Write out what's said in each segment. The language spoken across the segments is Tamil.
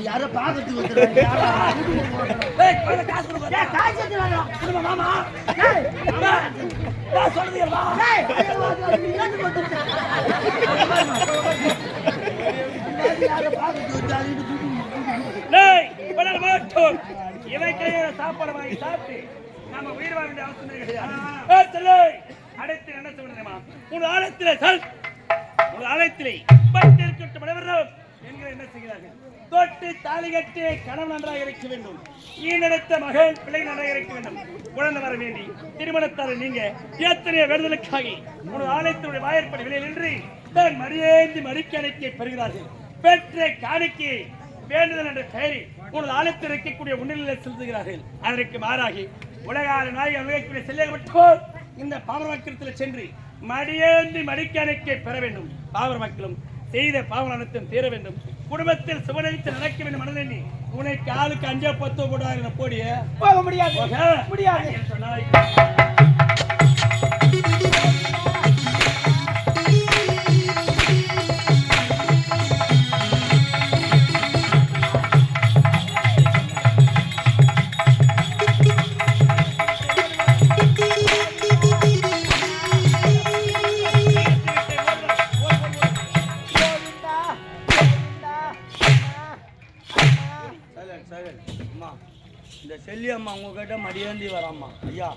யாரோ பாக்கிறதுக்கு வந்துடுறாங்க. காசு கொடுக்க காசு எடுத்து மாமா சொல்றது இவை கையில சாப்பாடு வாங்கி சாப்பிட்டு நாம உயிர் வாழ வேண்டிய அவசியம் கிடையாது. அடைத்து என்ன சொல்றேமா உன் ஆலயத்திலே உன் ஆலயத்திலே இருக்கட்டும் மனைவரும் என்கிற என்ன செய்கிறார்கள்? தொட்டு தாலி கட்டி கணவன் நன்றாக இருக்க வேண்டும், ஈனெடுத்த மகள் பிள்ளை நன்றாக இருக்க வேண்டும், குழந்தை வர வேண்டி திருமணத்தால் நீங்க எத்தனையோ வேண்டுதலுக்காக உன் ஆலயத்தினுடைய வாயற்படி வெளியில் நின்று தன் மரியேந்தி மடிக்கணிக்கை பெறுகிறார்கள். பெற்ற காணிக்கை வேண்டுதல் என்ற பெயரில் உனது ஆலயத்தில் இருக்கக்கூடிய உன்னிலே செலுத்துகிறார்கள். அதற்கு மாறாகி உலகால நாயக அனுபவிக்கூடிய செல்ல இந்த பாவர மக்களத்தில் சென்று மடியேந்தி மடிக்கணிக்கை பெற வேண்டும். பாவர மக்களும் செய்த பாவனத்தையும் தீர வேண்டும், குடும்பத்தில் சுபநீதி நடக்க வேண்டும். மனதெண்ணி உனக்கு ஆளுக்கு 5-10 போடுவாங்க போடிய போக முடியாது சொன்னாய். இந்த செல்லியம்மா உங்ககிட்ட மடியேந்தி வராம்மா ஐயா.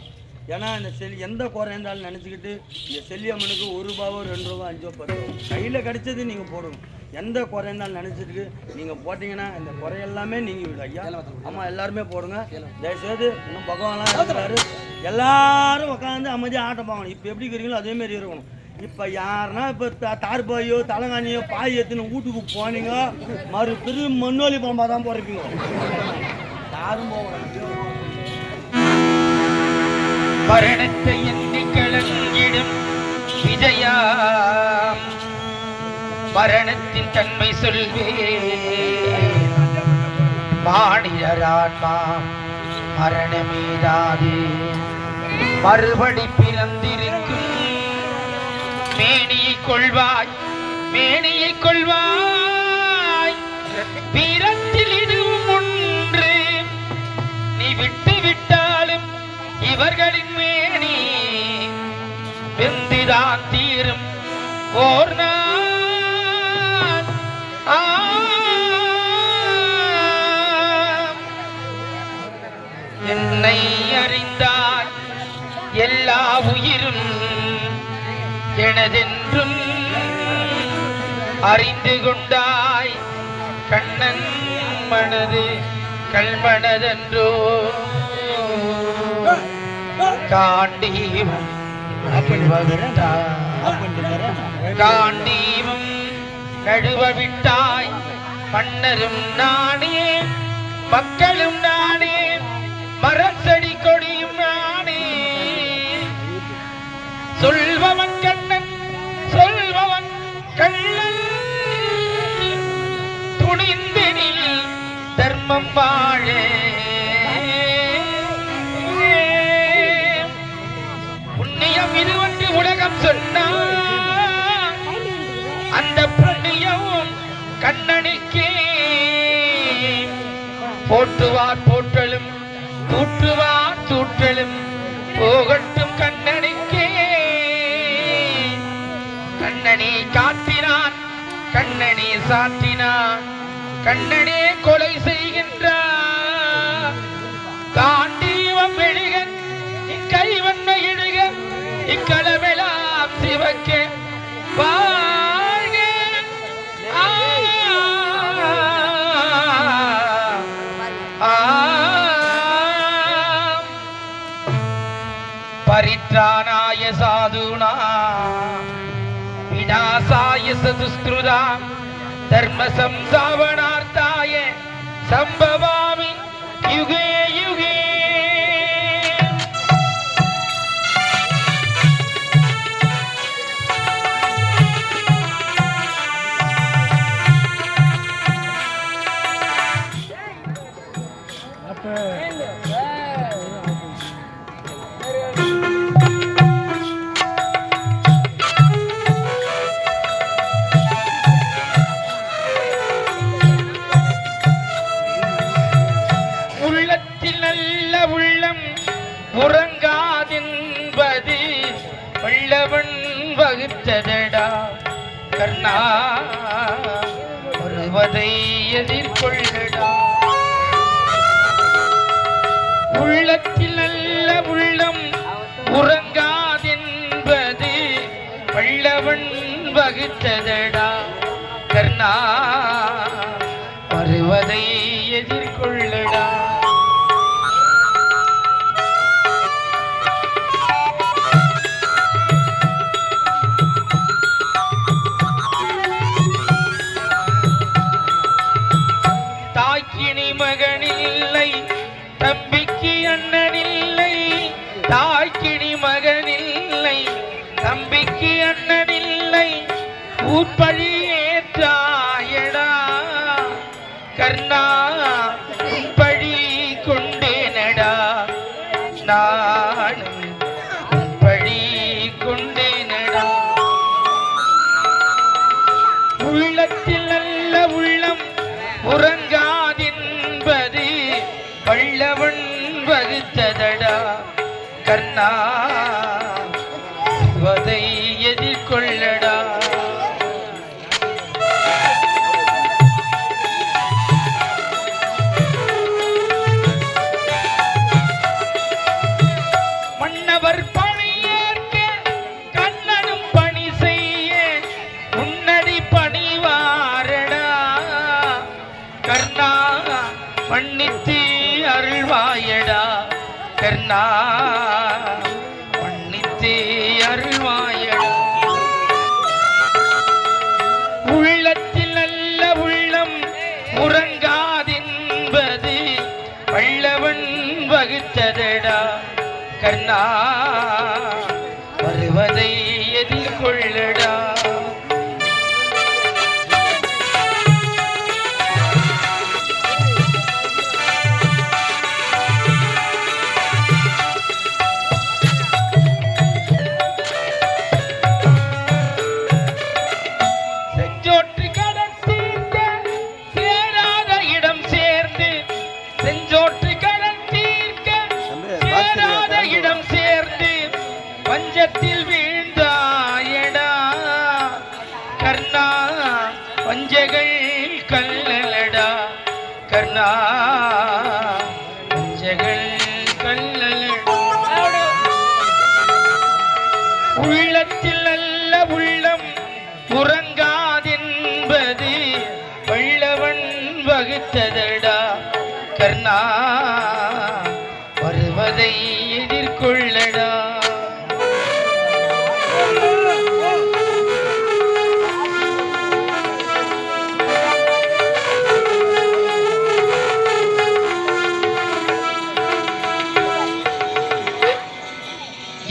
ஏன்னா இந்த எந்த குறை இருந்தாலும் நினச்சிக்கிட்டு இந்த செல்லியம்மனுக்கு 1 ரூபாவோ 2 ரூபா 5 10 கையில் கிடைச்சது நீங்கள் போடுங்க. எந்த குறை இருந்தாலும் நினச்சிட்டு நீங்கள் போட்டிங்கன்னா இந்த குறை எல்லாமே நீங்கள் விடும் ஐயா. அம்மா எல்லாருமே போடுங்க தயவுசெய்து. இன்னும் பகவான்லாம் இருக்கிறாரு, எல்லாரும் உட்காந்து அமைதியாக ஆட்டம் போகணும். இப்போ எப்படி இருக்கிறீங்களோ அதேமாரி இருக்கணும். இப்போ யாருன்னா இப்போ தார்பாயோ தலைகாணியோ பாய் எடுத்துன்னு வீட்டுக்கு போனீங்க திரும்பி மண்ணோலி பாம்பா தான் போறப்பீங்க. யாரும் மரணத்தை எண்ணி கலங்கிடும் விஜயா, மரணத்தின் தன்மை சொல்வே மாநிலரான்மா மரணமேதாது மறுபடி பிறந்திருக்கும் மேனியை கொள்வாய் மேனியை கொள்வாய். வீரத்தில் இதுவும் ஒன்று, நீ விட்டு விட்டாலும் இவர்களின் மேனி வெந்துதான் தீரும் ஓர் நாள். என்னை அறிந்தால் எல்லா உயிரும் எனதென்றும் அறிந்து கொண்டாய். கண்ணன் மனது கல்மனதென்றோ காண்டீவம் காண்டீவம் நடுவ விட்டாய். மன்னரும் நானே மக்களும் நானே மரச்செடி கொடியும் நானே. சொல்பவன் கண்ணன் சொல்பவன் கள்ளன், துணிந்தெனில் தர்மம் வாழ. புண்ணியம் இதுவென்று உலகம் சொன்னார், அந்த புண்ணியம் கண்ணனுக்கே. போற்றுவார் போற்றலும் தூற்றுவார் தூற்றலும் போகட்டும் கண்ணனுக்கே. கண்ணனே காத்தினான் கண்ணனே சாத்தினான், கண்ணனே கொலை செய்கின்றான். காண்டீவம் எழுகன் இக்கைவன்மை எழுக, இக்களமெல்லாம் சிவக்க வாழ்க. பரித்ராணாய சாதுனா விநாசாய சதுஸ்கிருதா தர்ம சம்சாவனார்த்தாய சம்பவாமி யுகே யுகே. வருவதை எதிர்கொள்ளடா. உள்ளத்தில் நல்ல உள்ளம் உறங்காதென்பது வல்லவன் வகுத்ததடா. கர்ணா வருவதை எதிர்கொள்ளடா. தாய்க்கினி மகனில்லை தம்பிக்கு அண்ணனில்லை. தாய்க்கினி மகனில்லை தம்பிக்கு அண்ணனில்லை. ஊர்பழி ஏற்றாயடா. கர்ணா பழி கொண்டேனடா. நானும் பழி கொண்டேனடா. உள்ளத்தில் நல்ல உள்ளம் உறங்காதென்பது வல்லவன் வகுத்ததடா. கர்ணா வதை எதிர்கொள்ளடா. மன்னவர் பணி ஏற்க கண்ணனும் பணி செய்ய முன்னடி பணிவாரடா. கர்ணா மன்னித்து அருள்வாயடா. கர்ணா மன்னித்து அருள்வாயடா. உள்ளத்தில் நல்ல உள்ளம் உறங்காதென்பது வல்லவன் வகுத்ததடா. கர்ணா வருவதை எதிர்கொள்ளடா. செஞ்சோற்று கடன் தீர்க்க சேராத இடம் சேர்ந்து. செஞ்சோற்று கடன் தீர்க்க சேராத இடம் சேர்ந்து பஞ்சத்தில் வீழ்ந்தாயடா. கர்ணா பஞ்சகள் கல்லலடா. கர்ணா பஞ்சகள் கல்லலடா. உள்ளத்தில் நல்ல உள்ளம் உறங்காதென்பது வல்லவன் வகுத்ததடா. கர்ணா வருவதை எதிர்கொள்ளடா.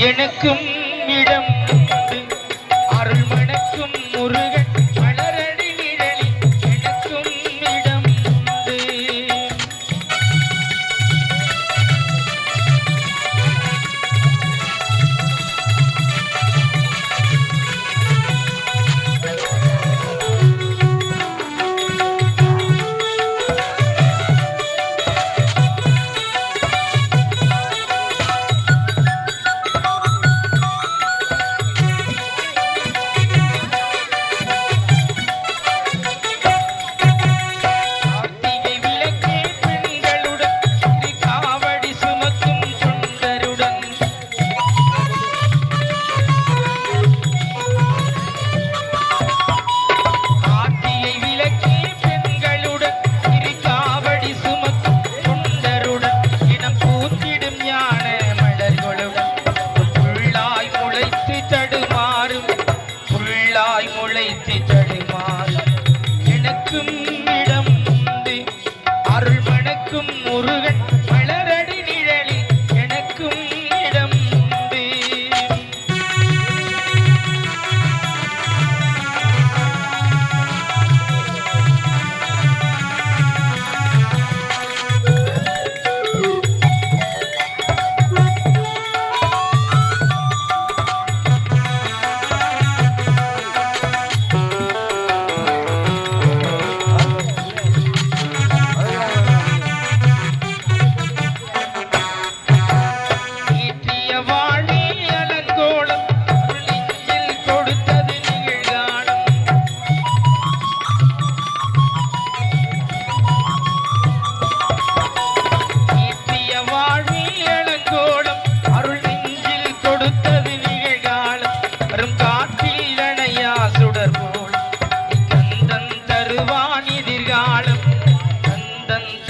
எனக்கும் இடம் உண்டு அருள் மணக்கும் முருகன் மலரடி நிழலில். எனக்கும் இடம் உண்டு.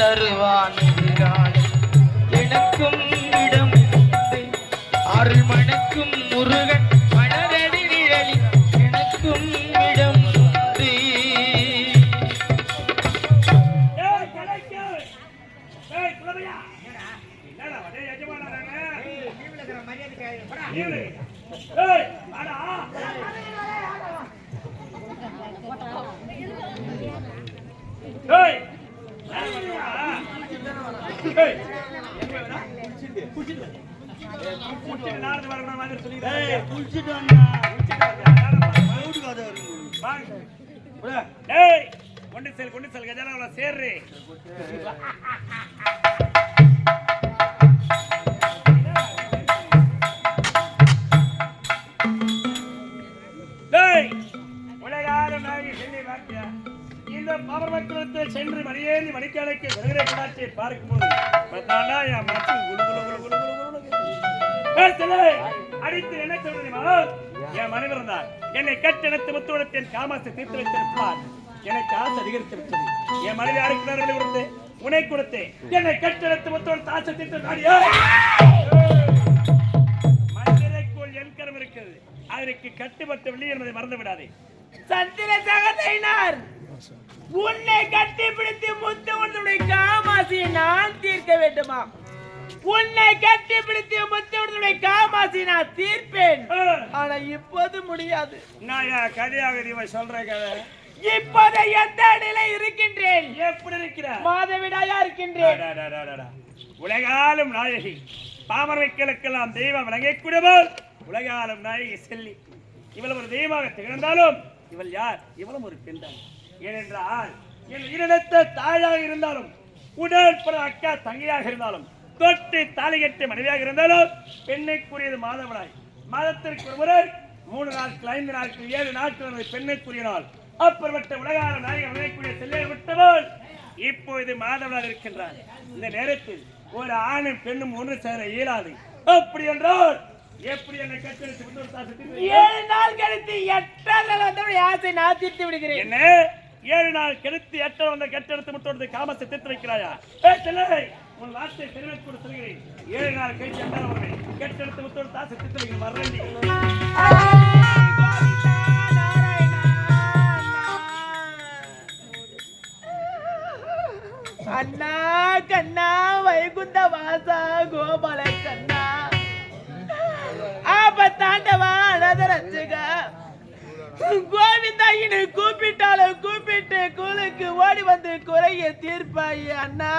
தருவான் எதிராளி எனக்கும் இடம் உண்டு அருள் மணக்கும் முருகன் மலரடி நிழலில் எனக்கும் இடம் உண்டு ஏய் கலைக்கு ஏய் குலவையா என்னடா வடே எஜமானறாங்க லீவ்ல இருக்கற மரியாதை கேளுங்க போடா லீவ்ல ஏய் வாடா ஏய் ஏய் குளிச்சிட்டு நார்ந்து வரணும் மாதிரி சொல்லிடு ஏய் குளிச்சிட்டு வந்தா மவுடு காத வரும் வாங்க போடா ஏய் கொண்டு செல் கஜானாவுல சேர்றே டேய் உலகார நாயகி சென்னை வாக்கியா இந்த பவர்வக்கரத்தில் சென்று மணியேறி மணிக்காலைக்கு வருகிற காட்சியை பார்க்கும்போது பார்த்தாண்டா என் மனசு குளு குளு குளு குளு குளு குளு அடித்து என்ன சொல்றீமா என் மனைவர் இருந்தார் என்னை கட்டெடுத்து முத்துவடத்தின் காமாசை தீர்த்து வைத்திருப்பார் எனக்கு ஆசை அதிகரித்து விட்டது என் மனைவி யாருக்கு கொடுத்து உனை கொடுத்து என்னை கட்டெடுத்து முத்துவடத்தை ஆசை தீர்த்து மனிதரைக்குள் என் கரம் இருக்கிறது அதற்கு கட்டுப்பட்டவில்லை என்பதை மறந்து விடாதே சந்திர சகதையினார் உன்னை கட்டிப்பிடித்து முத்துவனுடைய காமாசியை நான் தீர்க்க வேண்டுமா? உன்னை கட்டிப்பிடித்து முத்துவனுடைய காமாசியை நான் தீர்ப்பேன். ஆனா இப்போது முடியாது. நான் கதையாக சொல்ற கதை இப்போது எந்த நிலை இருக்கின்றேன்? எப்படி இருக்கிற? மாதவிடாயா இருக்கின்றேன். உலகாலும் நாயகி பாமர வைக்கலுக்கெல்லாம் தெய்வம் விளங்கக்கூடியவள் உலகாலும் நாயகி செல்லி இவள் ஒரு தெய்வமாக திகழ்ந்தாலும் இவள் யார்? இவளும் ஒரு பெண்தான். ஏனென்றால் என் இனத்த தாயாக இருந்தாலும் உடற்பட அக்கா தங்கையாக இருந்தாலும் தொட்டு தாலி கட்டி மனைவியாக இருந்தாலும் பெண்ணைக்குரியது மாதவிடாய். மாதத்திற்கு ஒரு முறை 3 நாட்கள் 5 நாட்கள் 7 நாட்கள் பெண்ணைக்குரிய நாள். அப்பற்பட்ட உலகான நாயகன் விளையக்கூடிய செல்லை விட்டவள் இப்போது மாதவிடாய் இருக்கின்றார். இந்த நேரத்தில் ஒரு ஆணும் பெண்ணும் ஒன்று சேர இயலாது. அப்படி என்றால் எப்படி என்னை கட்டெடுத்து 7 நாள் கழித்து 8ஆம் நாள் வந்தவருடைய ஆசை நான் தீர்த்து விடுகிறேன். என்ன 7 நாள் கழித்து 8 வந்த கட்டெடுத்து முத்தோடு காமத்தை தீர்த்து வைக்கிறாயா? உன் வார்த்தை தெரிவித்து கூட சொல்கிறேன். 7 நாள் கழித்து 8 வருவேன் கட்டெடுத்து முத்தோடு தாசை தீர்த்து வைக்க மறந்தி அண்ணா கண்ணா வைகுந்த வாசா கோபால கண்ணா ஆபத்தாண்டவா அனதரட்சகா கோவிந்தா இனு கூப்பிட்டாலும் கூப்பிட்டு கூலுக்கு ஓடி வந்து குறைய தீர்ப்பாய் அண்ணா.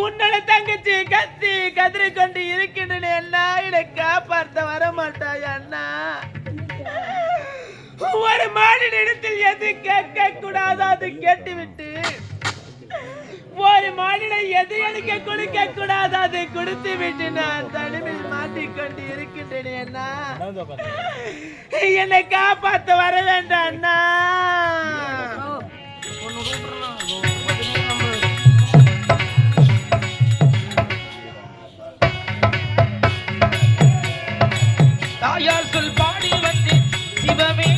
உன்னோட தங்கச்சி கத்தி கதிரை கொண்டு இருக்கின்றன அண்ணா. என்னை காப்பாற்ற வர மாட்டாய் அண்ணா. ஒரு மாநில இடத்தில் எது கேட்க கூடாது அது கேட்டுவிட்டு ஒரு மாநில எது எடுக்க கொடுக்க கூடாது அதை கொடுத்து விட்டு நான் தனிமையில் மாட்டிக்கொண்டு இருக்கின்றேன் அண்ணா. என்னை காப்பாற்ற வர வேண்டாம் அண்ணா. தாயார் சொல் பாடி வந்து சிவமே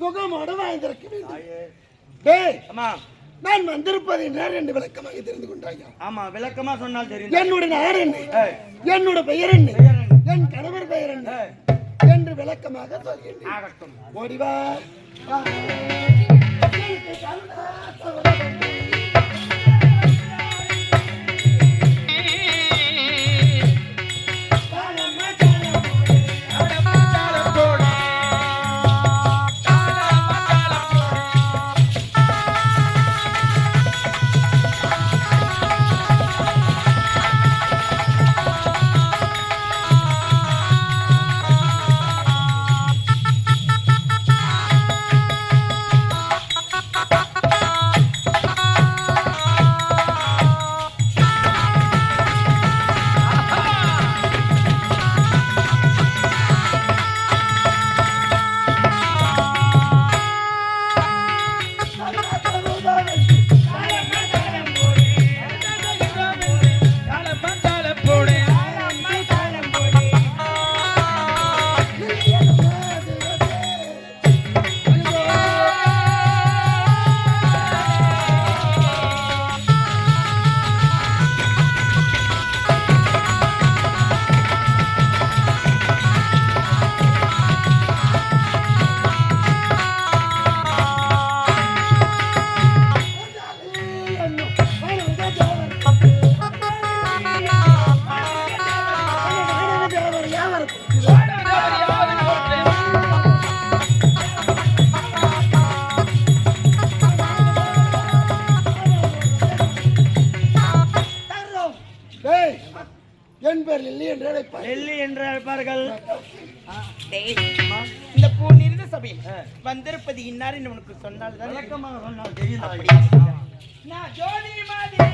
சுகமோடு வாழ்ந்திருக்க வேண்டும். டேய், ஆமா நான் வந்திருப்பது என்ன என்று விளக்கமாக தெரிந்து கொண்டாயா? ஆமா விளக்கமா சொன்னால் தெரியும். என்னுடைய நாடு என்ன, என்னோட பெயர் என்ன, என் கணவர் பெயர் என்ன என்று விளக்கமாக சொல்கிறேன். ஆகட்டும். ஓடிவா. என் பேர் லில்லி என்று அழைப்பார். டெல்லி என்று அழைப்பார்கள். இந்த பூ நிறுத்த சபையில் வந்திருப்பது இன்னார் என்று உனக்கு சொன்னால் தான் விளக்கமாக சொன்னால் தெரியும். நான் ஜோதி மாதிரி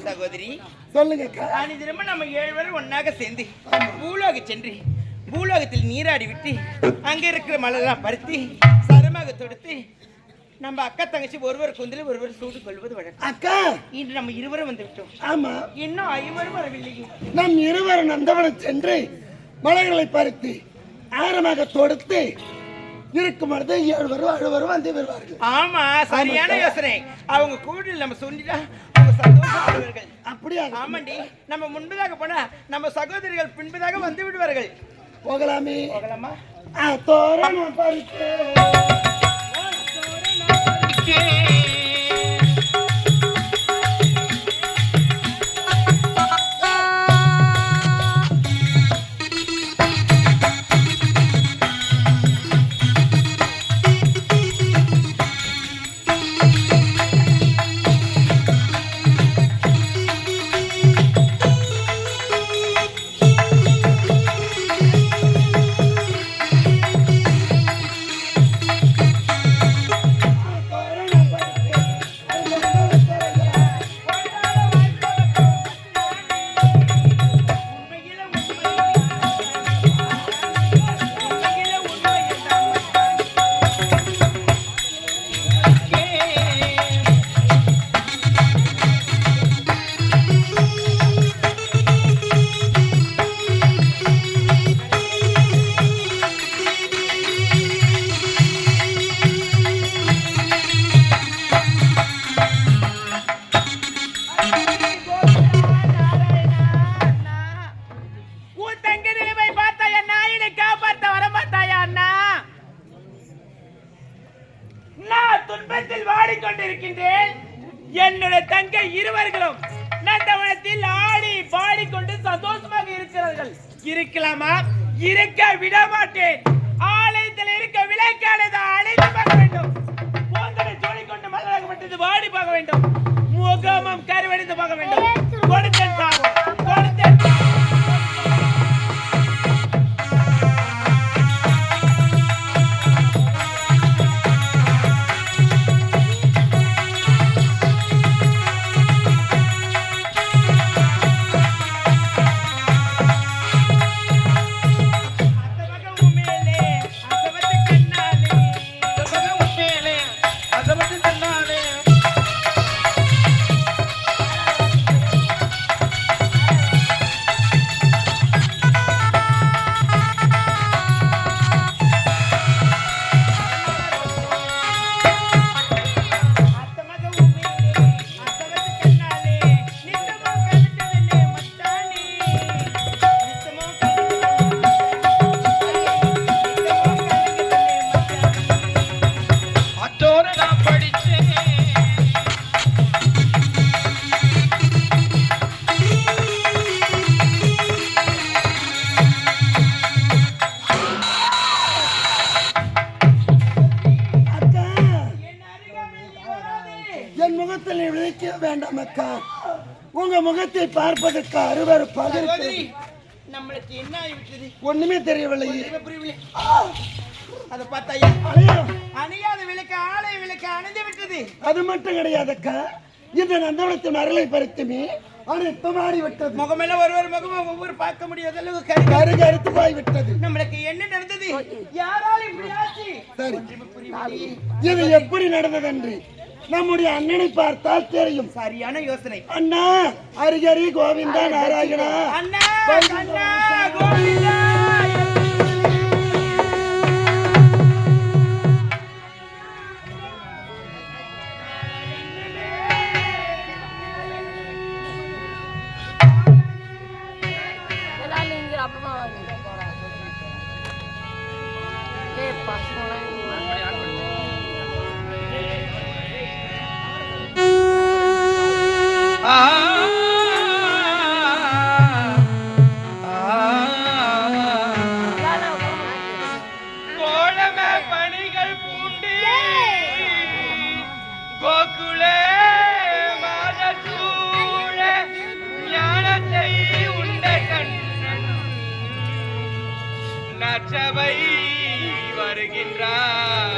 சகோதரி சொல்லுங்க. திரும்ப நம்ம 7 பேரும் ஒன்னாக சேர்ந்து பூலோக சென்று பூலோகத்தில் நீராடி விட்டு அங்க இருக்கிற மலரெல்லாம் பருத்தி சரமாக தொடுத்து நம்ம அக்கா தங்கச்சி ஒருவர் குந்தில ஒருவர் சூடு கொள்வது வழக்கம். அக்கா, இன்று நம்ம இருவரும் வந்து விட்டோம். ஆமா, இன்னும் 5 வரவில்லையே. நம் இருவரும் நந்தவனம் சென்று மலர்களை பருத்தி ஆரமாக தொடுத்து இருக்கும் பொழுது 7 வரும் வந்து வருவார்கள். ஆமா, சரியான யோசனை. அவங்க கூடில் நம்ம சொல்லிட்டா அவங்க சந்தோஷப்படுவார்கள். அப்படியா? ஆமாண்டி, நம்ம முன்பதாக போனா நம்ம சகோதரிகள் பின்பதாக வந்து விடுவார்கள். போகலாமே? போகலாமா? தோரணம் பறித்து என்னுடைய தங்கை இருவர்களும் நந்தவனத்தில் ஆடி பாடிக்கொண்டு சந்தோஷமாக இருக்கிறார்கள். இருக்கலாமா? இருக்க விட மாட்டேன். ஆலயத்தில் இருக்க விளக்கானது அழைத்து பார்க்க வேண்டும். போந்தனை ஜோடிக்கொண்டு மலராகப்பட்டது வாடி பார்க்க வேண்டும். முகமும் கருவடைந்து பார்க்க வேண்டும். கொடுத்தேன் சாகும், கொடுத்தேன். என் முகத்தில் விழிக்க வேண்டாம் அக்கா. உங்க முகத்தை பார்ப்பதற்கு அருவருப்பாக இருக்கிறது. நம்மளுக்கு என்ன ஆகிவிட்டது? ஒண்ணுமே தெரியவில்லை. அதை பார்த்தாயா? அலையா, அணியாத விளக்கு ஆலய விளக்கு அணைந்து விட்டது. அது மட்டும் கிடையாது அக்கா. இந்த நந்தவனத்தின் அருளை பறித்துமே அனைத்து மாறிவிட்டது. முகமெல்லாம் ஒருவர் முகமும் ஒவ்வொரு பார்க்க முடியாத அளவுக்கு கருகு அறுத்து போய்விட்டது. நம்மளுக்கு என்ன நடந்தது? யாரால் இப்படி ஆச்சு? சரி, இது எப்படி நடந்ததென்று நம்முடைய அண்ணனை பார்த்தால் தெரியும். சரியான யோசனை. அண்ணா ஹரிஹரி கோவிந்தா நாராயணா. அண்ணா அண்ணா கோவிந்தா. நச்சவை வருகின்றார்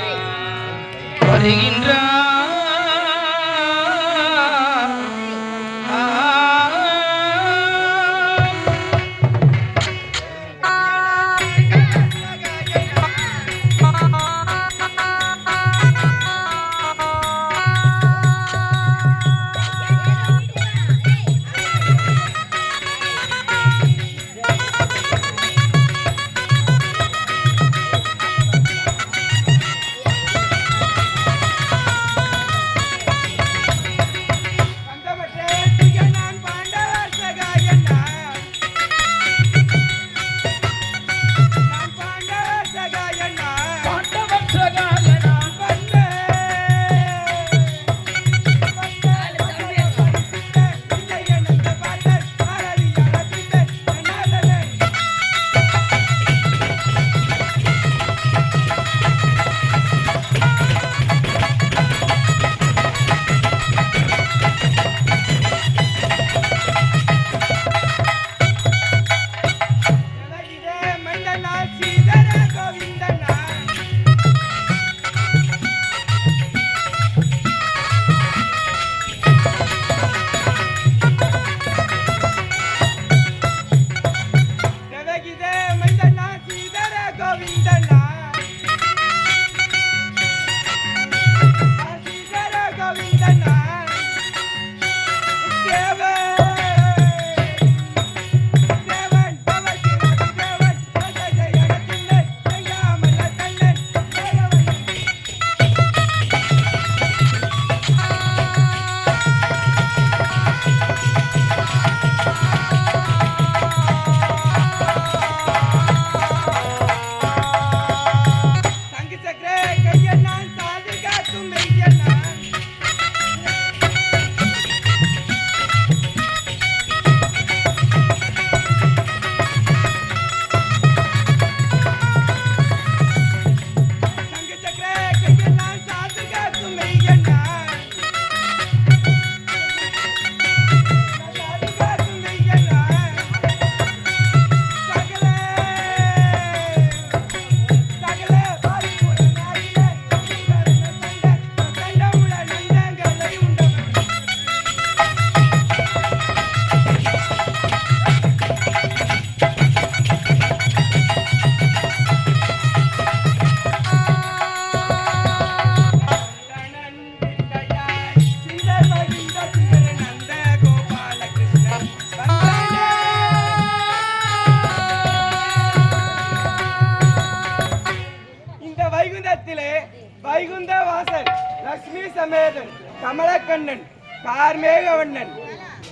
மன்னன் கார்மேகவண்ணன்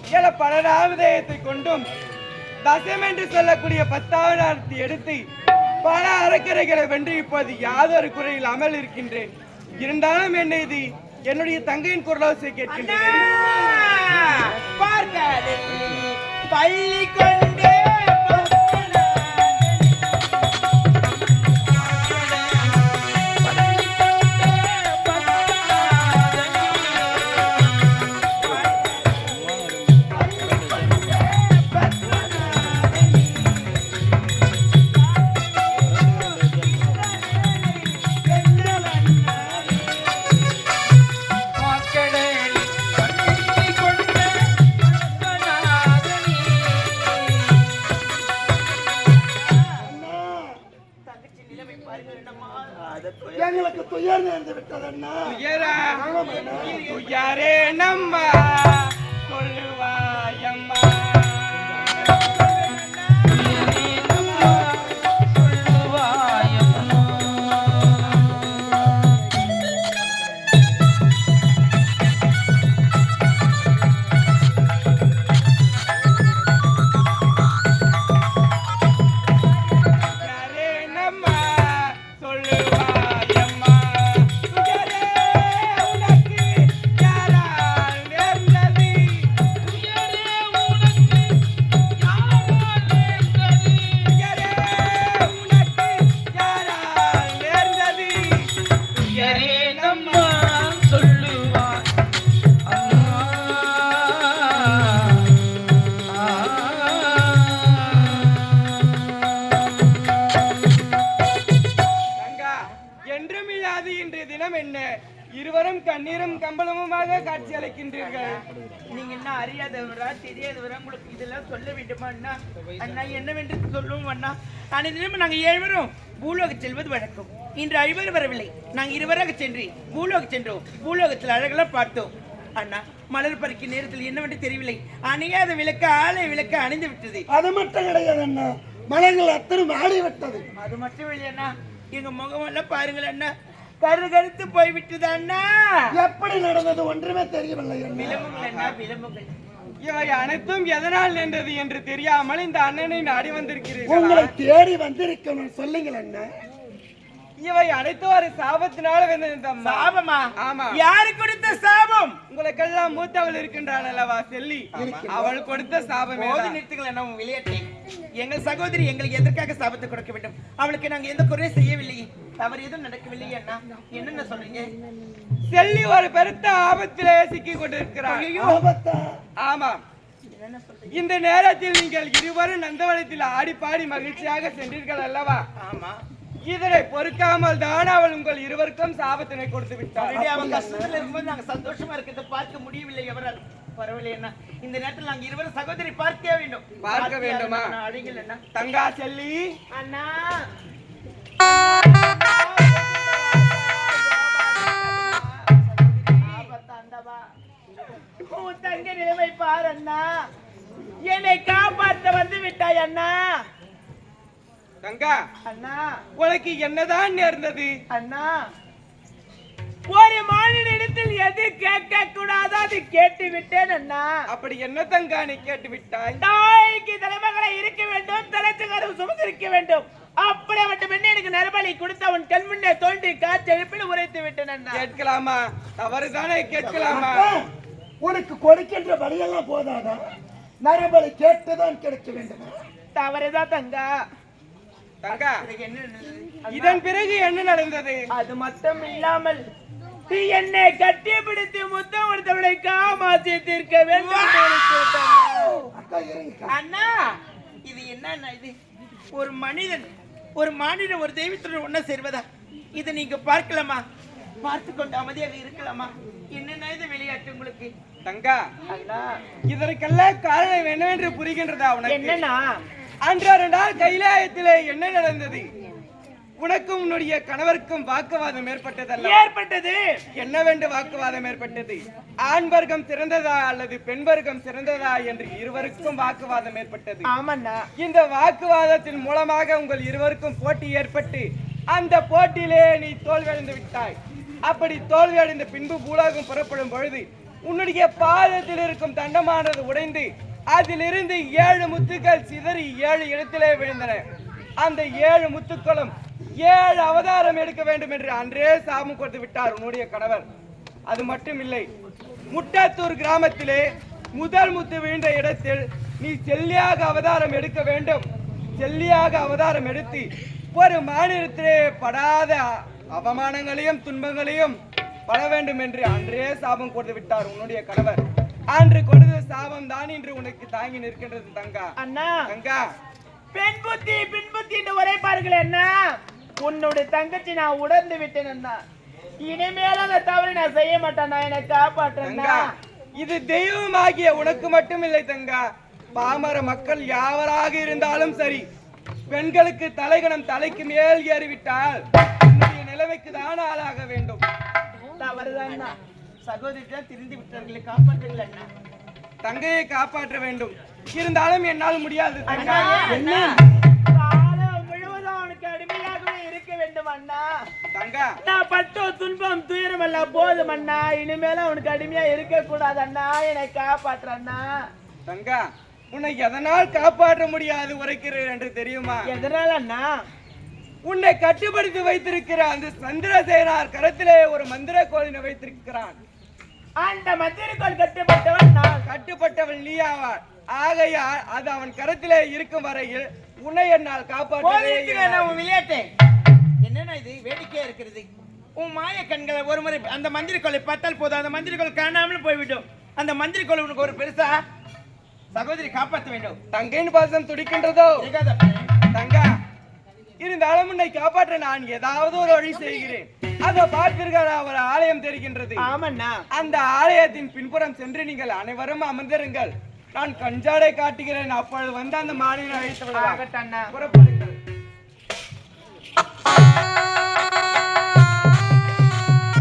இயல 12 கொண்டும் தசம் என்று சொல்லக்கூடிய 10வது எடுத்து பல அரக்கரைகளை வென்று இப்போது யாதொரு குறையில் அமல் இருக்கின்றேன். இருந்தாலும் என்ன இது என்னுடைய தங்கையின் குரலோசை கேட்கின்றேன். பள்ளி கொண்டே எங்களுக்கு துயர் நேர்ந்து விட்டதண்ணா. யாரே நம்ம சொல்லுவாயம்மா இருவரும் கண்ணீரும் கம்பளமுமாக காட்சி அளிக்கின்றீர்கள். நீங்க என்ன அறியாதவரா தெரியாதவரா? உங்களுக்கு இதெல்லாம் சொல்ல வேண்டுமா அண்ணா? அண்ணா என்னவென்று சொல்லுவோம் அண்ணா. அனைத்திலும் நாங்கள் 7 பேரும் பூலோக செல்வது வழக்கம். இன்று 5 பேர் வரவில்லை, நாங்கள் 2 பேராக சென்று பூலோக சென்றோம். பூலோகத்தில் அழகெல்லாம் பார்த்தோம் அண்ணா. மலர் பறிக்கும் நேரத்தில் என்னவென்று தெரியவில்லை, அணையாத விளக்கு ஆலய விளக்கு அணைந்து விட்டது. அது மட்டும் கிடையாது அண்ணா, மலர்கள் அத்தனை ஆடி விட்டது. அது மட்டும் இல்லையா, எங்க முகமெல்லாம் பாருங்கள் அண்ணா, கருத்து போய்விட்டது அண்ணா. எப்படி நடந்தது ஒன்றுமே தெரியவில்லை. விளம்புங்கள் அண்ணா, விளம்புங்கள். இவை அனைத்தும் எதனால் நின்றது என்று தெரியாமல் இந்த அண்ணனை நாடி வந்திருக்கிறீர்கள். உங்களை தேடி வந்திருக்கணும், சொல்லுங்கள் அண்ணா. இவை அனைத்தும் ஒரு சாபத்தினால வந்த சாபமா? ஆமா. யாரு கொடுத்த சாபம்? உங்களுக்கெல்லாம் மூத்தவள் இருக்கின்றாள் அல்லவா செல்லி, அவள் கொடுத்த சாபம். நிறுத்துங்கள் அண்ணா உன் விளையாட்டை. எங்கள் சகோதரி எங்களுக்கு எதற்காக சாபத்தை கொடுக்க வேண்டும்? அவளுக்கு நாங்க எந்த குறையும் செய்யவில்லை, தவறு எதுவும் நடக்கவில்லை அண்ணா. என்னென்ன சொல்றீங்க? செல்லி ஒரு பெருத்த ஆபத்திலே சிக்கி கொண்டிருக்கிறார். ஆமா. இந்த நேரத்தில் நீங்கள் இருவரும் நந்தவனத்தில் ஆடி பாடி மகிழ்ச்சியாக சென்றீர்கள் அல்லவா? ஆமா. இதனை பொறுக்காமல் தான் அவள் உங்கள் இருவருக்கும் சாபத்தினை கொடுத்து விட்டாள். அவன் கஷ்டத்துல இருக்கும்போது நாங்க சந்தோஷமா இருக்கிறத பார்க்க முடியவில்லை எவரால். பரவாயில்லை அண்ணா, இந்த நேரத்தில் நாங்க இருவரும் சகோதரி பார்க்கவே வேண்டும். பார்க்க வேண்டுமா? அடிங்கள் அண்ணா. தங்கா செல்லி அண்ணா, தங்க நிலைமை பாரு அண்ணா, என்னை காப்பாற்ற வந்து விட்டாய் அண்ணா. தங்கா அண்ணா, உனக்கு என்னதான் நேர்ந்தது? அண்ணா, ஒரு மாநிலத்தில் எது கேட்க கூடாதோ அது கேட்டு விட்டேன் அண்ணா. அப்படி என்ன தங்கா நீ கேட்டு விட்டாய்? தாய்க்கு தலைமகளை இருக்க வேண்டும், தலைச்சகரம் சுமந்திருக்க வேண்டும். அப்படியே மட்டும் என்ன எனக்கு நரபலி கொடுத்து அவன் கண் முன்னே தோண்டி காற்று எழுப்பில் உரைத்து விட்டேன் அண்ணா. கேட்கலாமா? தவறுதானே கேட்கலாமா? உனக்கு கொடுக்கின்ற பலியெல்லாம் போதாதா? நரபலி கேட்டுதான் கிடைக்க வேண்டும். தவறுதான் தங்கா. தங்கா, இதன் பிறகு என்ன நடந்தது? அது மட்டும் இல்லாமல் நீ என்னை கட்டி பிடித்து முத்தம் கொடுத்தவளை காமாற்றி தீர்க்க வேண்டும். அண்ணா, இது என்ன? இது ஒரு மனிதன் ஒரு தெய்வத்துடன் ஒண்ணா சேர்வதா? இதை நீங்க பார்க்கலாமா? பார்த்து கொண்டு அமைதியாக இருக்கலாமா? என்னென்ன இது விளையாட்டு உங்களுக்கு? தங்கா, அண்ணா, இதற்கெல்லாம் காரணம் என்னவென்று புரிகின்றதா உனக்கு? என்னன்னா, அன்றாட நாள் கைலாயத்திலே என்ன நடந்தது? உனக்கும் உன்னுடைய கணவருக்கும் வாக்குவாதம் ஏற்பட்டது. என்னவென்று வாக்குவாதம் ஏற்பட்டது? ஆண் வர்க்கம் சிறந்ததா அல்லது பெண் வர்க்கம் சிறந்ததா என்று இருவருக்கும் வாக்குவாதம் ஏற்பட்டது. ஆமாண்ணா. இந்த வாக்குவாதத்தின் மூலமாக உங்கள் இருவருக்கும் போட்டி ஏற்பட்டு அந்த போட்டியிலே நீ தோல்வியடைந்து விட்டாய். அப்படி தோல்வியடைந்த பின்பு பூலோகம் புறப்படும் பொழுது உன்னுடைய பாதத்தில் இருக்கும் தண்டமானது உடைந்து அதிலிருந்து 7 முத்துக்கள் சிதறி 7 இடத்திலே விழுந்தன. அந்த 7 முத்துக்களும் 7 அவதாரம் எடுக்க வேண்டும் என்று அன்றே சாபம் கொடுத்து விட்டார் உன்னுடைய கணவர். அது மட்டும் இல்லை, முட்டத்தூர் கிராமத்திலே முதல் முத்து விழுந்த இடத்தில் நீ செல்லியாக அவதாரம் எடுக்க வேண்டும். செல்லியாக அவதாரம் எடுத்து ஒரு மாநிலத்திலே படாத அவமானங்களையும் துன்பங்களையும் பட வேண்டும் என்று அன்றே சாபம் கொடுத்து விட்டார் உன்னுடைய கணவர். அன்று கொடுத்த சாபம் தான் இன்று உனக்கு தாங்கி நிற்கின்றது தங்கா. அண்ணா தங்கா, பெண் புத்தி பின் புத்தி ஒரே பாருங்களேன் அண்ணா. உன்னுடைய தங்கச்சி நான் உணர்ந்து விட்டேன் அண்ணா. இனிமேல அந்த தவறு நான் செய்ய மாட்டேன். என்னை காப்பாற்றேன். இது தெய்வமாகிய உனக்கு மட்டும் இல்லை தங்கா, பாமர மக்கள் யாவராக இருந்தாலும் சரி, பெண்களுக்கு தலைகணம் தலைக்கு மேல் ஏறிவிட்டால் உன்னுடைய நிலைமைக்கு தான் ஆளாக வேண்டும். தவறுதான் சகோதரி திரிந்து விட்டார்களை காப்பாற்றுங்கள் அண்ணா. தங்கையை காப்பாற்ற வேண்டும். இருந்தாலும் என்னால் முடியாது தங்கா. என்ன காலம் முழுவதும் அவனுக்கு அடிமையாகவே இருக்க வேண்டும் அண்ணா. தங்கா, நான் பட்ட துன்பம் துயரம் அல்ல போதும் அண்ணா. இனிமேல அவனுக்கு அடிமையா இருக்க கூடாது அண்ணா. என்னை காப்பாற்ற அண்ணா. தங்கா, உன்னை எதனால் காப்பாற்ற முடியாது உரைக்கிறேன் என்று தெரியுமா? எதனால அண்ணா? உன்னை கட்டுப்படுத்தி வைத்திருக்கிற அந்த சந்திரசேனார் கரத்திலே ஒரு மந்திர கோலினை வைத்திருக்கிறான். அந்த மந்திரக்கோள் கட்டுப்பட்டவன் நான். கட்டுப்பட்டவள் நீயாவாள். ஆகையால் அது அவன் கரத்திலே இருக்கும் வரையில் உன்னை என்னால் காப்பாற்ற விளையாட்டேன். என்னன்னா இது வேடிக்கையா இருக்கிறது. உன் மாய கண்களை ஒரு முறை அந்த மந்திரக்கோளை பார்த்தால் போதும், அந்த மந்திரக்கோள் காணாமல் போய்விடும். அந்த மந்திரக்கோள் உனக்கு ஒரு பெருசா சகோதரி காப்பாற்ற வேண்டும். தங்கையின் பாசம் துடிக்கின்றதோ தங்கா? இருந்தாலும் உன்னை காப்பாற்ற நான் ஏதாவது ஒரு வழி செய்கிறேன். அதை பார்ப்பீர்கள், ஒரு ஆலயம் தெரிகின்றது. ஆமண்ணா. அந்த ஆலயத்தின் பின்புறம் சென்று நீங்கள் அனைவரும் அமர்ந்திருங்கள். நான் கஞ்சாடை காட்டுகிறேன். அப்பொழுது வந்து அந்த மாநில அழைத்து விடலாம். புறப்படுங்கள்.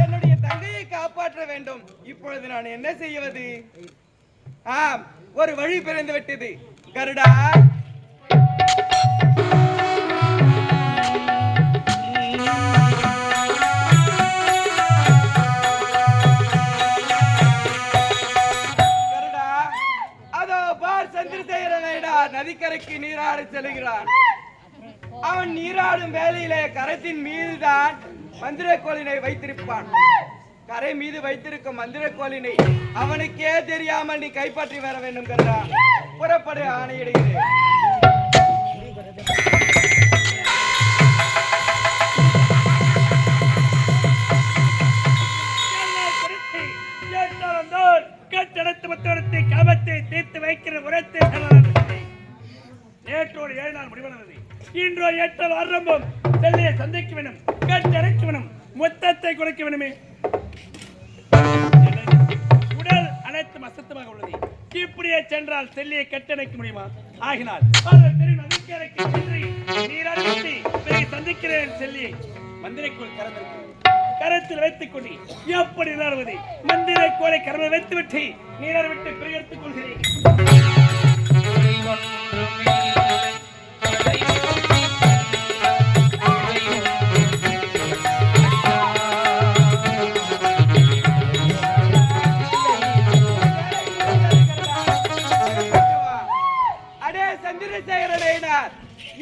என்னுடைய தங்கையை காப்பாற்ற வேண்டும். இப்பொழுது நான் என்ன செய்வது? ஒரு வழி பிறந்து விட்டது. கருடா, நதிக்கரைக்கு நீராட செல்கிறான். அவன் நீராடும் வேளையிலே கரத்தின் மீதுதான் மந்திரக்கோலினை வைத்திருப்பான். கரை மீது வைத்திருக்கும் மந்திரக்கோலினை அவனுக்கே தெரியாமல் நீ கைப்பற்றி வர வேண்டும். கருடா, புறப்படு, ஆணையிடுகிறேன். காபத்தை தீர்த்து வைக்கிற உரத்தை நேற்றோடு 7 நாள் முடிவடைந்தது. இன்றோ 8 ஆரம்பம். செல்லியை சந்திக்க வேண்டும், கட்டிறக்க வேண்டும், மொத்தத்தை குறைக்க வேண்டுமே. உடல் அனைத்தும் அசத்தமாக உள்ளது. இப்படியே சென்றால் செல்லியை கட்டணைக்க முடியுமா? ஆகினால் சந்திக்கிறேன். செல்லியை மந்திரைக்குள் கரத்தில் வைத்துக் கொண்டு எப்படி நீராடுவது? மந்திரைக்கோளை கரத்தில் வைத்துவிட்டு நீராட விட்டு பிரிகெடுத்துக் கொள்கிறேன்.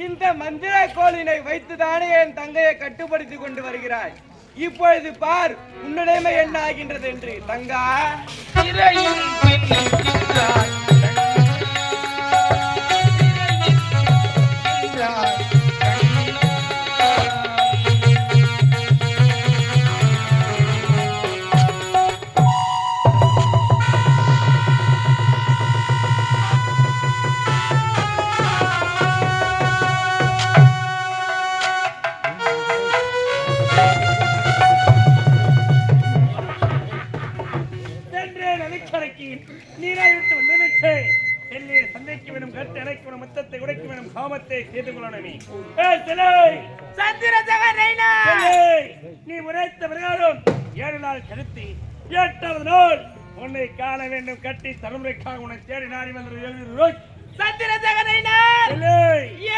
இந்த மந்திர கோலினை வைத்துதானே என் தங்கையை கட்டுப்படுத்திக் கொண்டு வருகிறாய். இப்பொழுது பார் உன்னிடமே என்ன ஆகின்றது என்று. தங்கா, மொத்தத்தை உடைக்க வேண்டும், காமத்தை செய்து கொள்ளணுமே. நீ உரைத்த பிரகாரம் 7 நாள் கழித்து 8வது நாள் உன்னை காண வேண்டும். கட்டி தலைமுறைக்காக உன்னை தேடி நாடி வந்து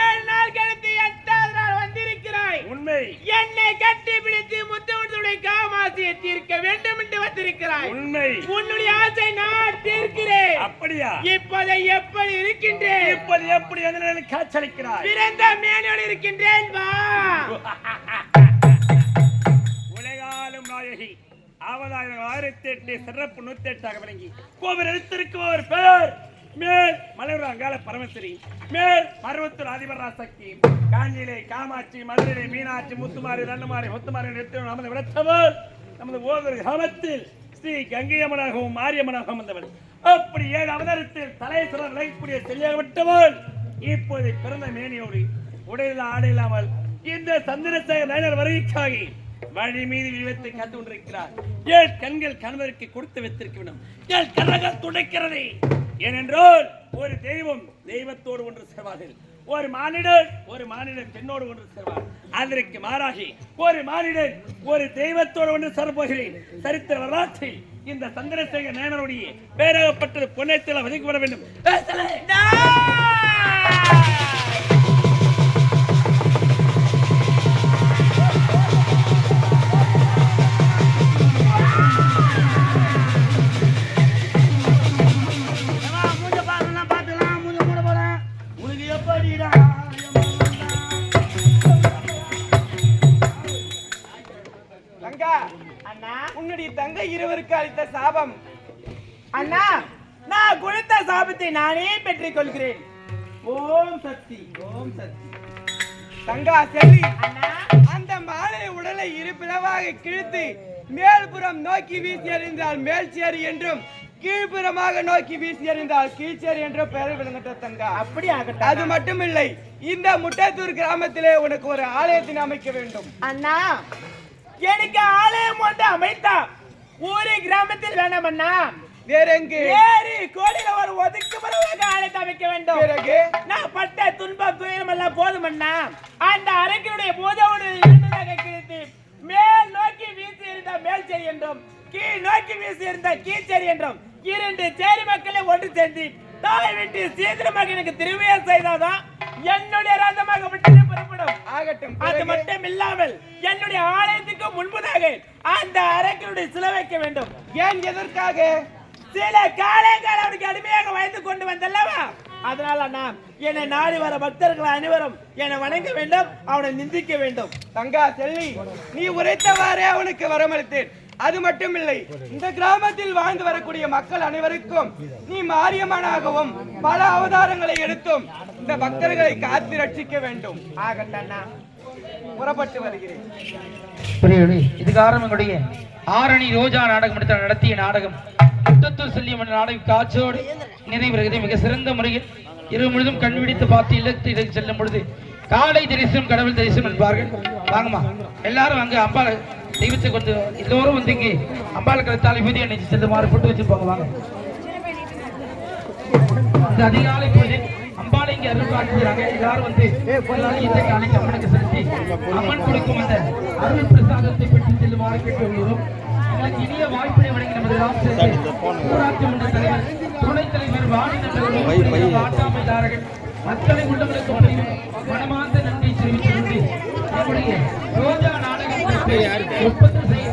7 நாள் கழித்து 8வது நாள் வந்திருக்க வந்திருக்கிறாய். உண்மை. என்னை கட்டி பிடித்து முத்தமிட்டுடைய காமாசியை தீர்க்க வேண்டும் என்று வந்திருக்கிறாய். உண்மை. உன்னுடைய ஆசை நான் தீர்க்கிறேன். அப்படியா? இப்போதை எப்படி இருக்கின்றேன்? இப்போது எப்படி எதனால காய்ச்சலிக்கிறாய்? பிறந்த மேனோடு இருக்கின்றேன். வா. உலகாலும் நாயகி அவதாரம் 1008 சிறப்பு 108 விளங்கி கோவில் எடுத்திருக்கும் ஒரு பேர் மேல் மலையூர் அங்கால பரமேஸ்வரி, மேல் மருவத்தூர் அதிபராசக்தி, காஞ்சியிலே காமாட்சி, மதுரையிலே மீனாட்சி, முத்துமாரி, ரன்னுமாரி, முத்துமாரி நமது விளத்தவர் நமது ஒவ்வொரு கிராமத்தில் ஸ்ரீ கங்கையம்மனாகவும் மாரியம்மனாகவும் வந்தவள். அப்படி 7 அவதாரத்தில் தலைசுரர் விளங்கக்கூடிய செல்லியாகப்பட்டவள் இப்போது பிறந்த மேனியோடு உடையில ஆடை இல்லாமல் இந்த சந்திரசேகர் நயனர் வருகைக்காகி வழி மீது விவத்தை காத்து கொண்டிருக்கிறார். ஏன் கண்கள் கணவருக்கு கொடுத்து வைத்திருக்க வேண்டும், ஏன் கரங்கள் துடைக்கிறதே. ஏனென்றால் ஒரு தெய்வம் தெய்வத்தோடு ஒன்று சேர்வார்கள், ஒரு மானிடன் பெண்ணோடு ஒன்று சேர்வார். அதற்கு மாறாகி ஒரு மானிடன் ஒரு தெய்வத்தோடு ஒன்று சேர்ப்போகிறேன். சரித்திர வரலாற்றில் இந்த சந்திரசேகர் நயனருடைய பேராகப்பட்டது பொன்னத்தில் வதிக்கப்பட வேண்டும். உன்னுடைய தங்கை இருவருக்கு அளித்த சாபம் அண்ணா, நான் கொடுத்த சாபத்தை நானே பெற்றுக் கொள்கிறேன். ஓம் சக்தி, ஓம் சக்தி. தங்கா செல்வி, அந்த மாலை உடலை இரு பிளவாக கிழித்து மேல்புறம் நோக்கி வீசி எறிந்தால் மேல்சேரி என்றும், கீழ்புறமாக நோக்கி வீசி எறிந்தால் கீழ்ச்சேரி என்ற பெயர் விளங்கட்ட தங்கா. அப்படி ஆகட்டும். அது மட்டுமில்லை, இந்த முட்டத்தூர் கிராமத்திலே உனக்கு ஒரு ஆலயத்தினை அமைக்க வேண்டும். அண்ணா, எனக்கு ஆலயம் ஒன்று அமைத்தா ஊரே கிராமத்தில் வேண்டாம் அண்ணா. வேற எங்கு? வேறு கோடியில ஒரு ஒதுக்குமுறையாக ஆலயத்தை அமைக்க வேண்டும். பிறகு நான் பட்ட துன்பம் துயரம் எல்லாம் போதும் அண்ணா. அந்த அரக்கினுடைய போதோடு இரண்டாக கிழித்து மேல் நோக்கி வீசி இருந்தால் மேல் சேரி என்றும், கீழ் நோக்கி வீசி இருந்தால் கீழ்ச்சேரி என்றும் 2 சேரி மக்களை ஒன்று சேர்ந்து தாய் வீட்டு சீக்கிரமாக எனக்கு திருவிழா செய்தாதான் என்னுடைய ரதமாக விட்டு புறப்படும். ஆகட்டும். அது மட்டும் இல்லாமல் என்னுடைய ஆலயத்துக்கு முன்பதாக அந்த அரக்கனுடைய சிலை வைக்க வேண்டும். ஏன், எதற்காக? சில காலங்கள் அவனுக்கு அடிமையாக வைத்து கொண்டு வந்தல்லவா, அதனால நான் என்னை நாடி வர பக்தர்கள் அனைவரும் என்னை வணங்க வேண்டும், அவனை நிந்திக்க வேண்டும். தங்கா செல்வி, நீ உரைத்தவாறே அவனுக்கு வரமளித்தேன். அது மட்டும் இல்லை, இந்த கிராமத்தில் வாழ்ந்து வரக்கூடிய மக்கள் அனைவருக்கும் நீ மாரியம்மனாகவும் பல அவதாரங்களை எடுத்தும் இந்த பக்தர்களை காத்து ரட்சிக்க வேண்டும். ஆகட்டண்ணா, புறப்பட்டு வருகிறேன். இது காரணம் எங்களுடைய ஆரணி ரோஜா நாடகம் நடத்திய நாடகம் முட்டத்தூர் செல்லியம்மன் நாடகம் காட்சியோடு நிறைவேறுகிறது. மிக சிறந்த முறையில் இரவு முழுதும் கண் விழித்து பார்த்து இல்லத்தில் செல்லும் பொழுது காலை தரிசனம் கடவுள் தரிசனம் என்பார்கள். வாங்கம்மா, எல்லாரும் அங்க அம்பாள் தெய்வத்தை கொண்டு எல்லோரும் வந்து இங்கே அம்பாள் கருத்தாலை விதி அன்னைக்கு செல்லுமாறு போட்டு வச்சிருப்பாங்க. வாங்க, இந்த அதிகாலை பொழுது அம்பாளை இங்கே அருள் பார்க்கிறாங்க. எல்லாரும் வந்து இந்த காலை அம்மனுக்கு செலுத்தி அம்மன் கொடுக்கும் அந்த அருள் பிரசாதத்தை பெற்று செல்லுமாறு கேட்டுள்ளோம். எங்களுக்கு இனிய வாய்ப்பினை வழங்கி நமது ஊராட்சி மன்ற தலைவர், துணைத் தலைவர், வாணிநகர் வாட்டாமைதாரர்கள் மக்களை உள்ளவர்களுக்கு மனமார்ந்த நன்றி தெரிவித்துக் கொண்டு நம்முடைய ரோஜா நாடகத்திற்கு ஒப்பந்தம் செய்ய